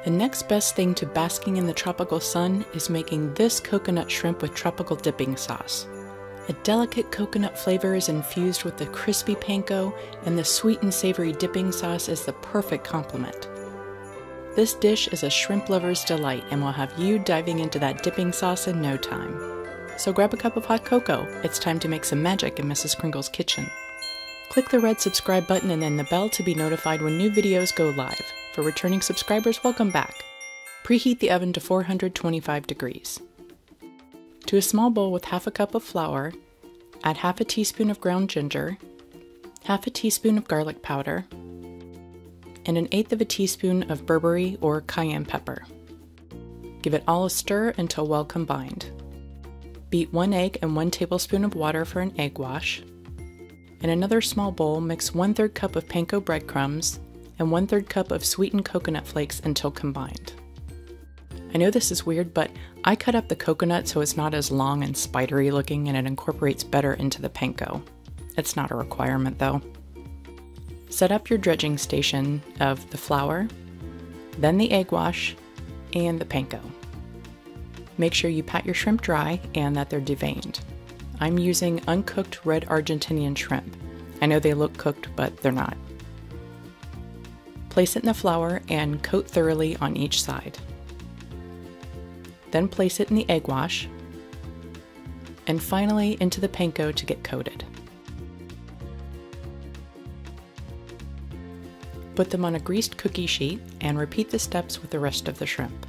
The next best thing to basking in the tropical sun is making this coconut shrimp with tropical dipping sauce. A delicate coconut flavor is infused with the crispy panko, and the sweet and savory dipping sauce is the perfect complement. This dish is a shrimp lover's delight and will have you diving into that dipping sauce in no time. So grab a cup of hot cocoa. It's time to make some magic in Mrs. Kringle's kitchen. Click the red subscribe button and then the bell to be notified when new videos go live. For returning subscribers, welcome back. Preheat the oven to 425 degrees. To a small bowl with half a cup of flour, add half a teaspoon of ground ginger, half a teaspoon of garlic powder, and 1/8 of a teaspoon of Burberry or cayenne pepper. Give it all a stir until well combined. Beat 1 egg and 1 tablespoon of water for an egg wash. In another small bowl, mix 1/3 cup of panko breadcrumbs and 1/3 cup of sweetened coconut flakes until combined. I know this is weird, but I cut up the coconut so it's not as long and spidery looking and it incorporates better into the panko. It's not a requirement though. Set up your dredging station of the flour, then the egg wash, and the panko. Make sure you pat your shrimp dry and that they're deveined. I'm using uncooked red Argentinian shrimp. I know they look cooked, but they're not. Place it in the flour and coat thoroughly on each side. Then place it in the egg wash, and finally into the panko to get coated. Put them on a greased cookie sheet and repeat the steps with the rest of the shrimp.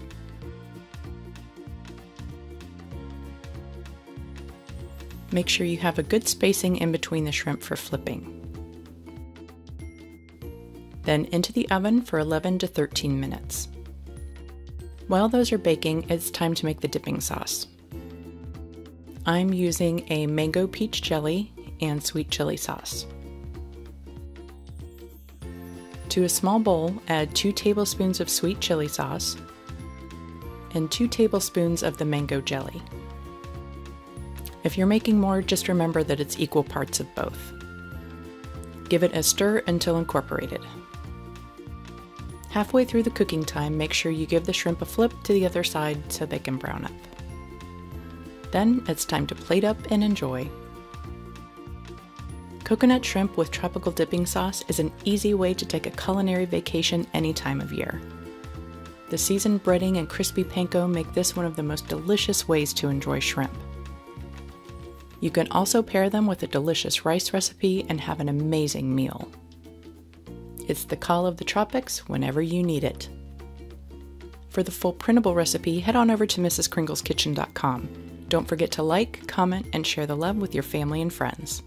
Make sure you have a good spacing in between the shrimp for flipping. Then into the oven for 11 to 13 minutes. While those are baking, it's time to make the dipping sauce. I'm using a mango peach jelly and sweet chili sauce. To a small bowl, add 2 tablespoons of sweet chili sauce and 2 tablespoons of the mango jelly. If you're making more, just remember that it's equal parts of both. Give it a stir until incorporated. Halfway through the cooking time, make sure you give the shrimp a flip to the other side so they can brown up. Then it's time to plate up and enjoy. Coconut shrimp with tropical dipping sauce is an easy way to take a culinary vacation any time of year. The seasoned breading and crispy panko make this one of the most delicious ways to enjoy shrimp. You can also pair them with a delicious rice recipe and have an amazing meal. It's the call of the tropics whenever you need it. For the full printable recipe, head on over to mrskringleskitchen.com. Don't forget to like, comment, and share the love with your family and friends.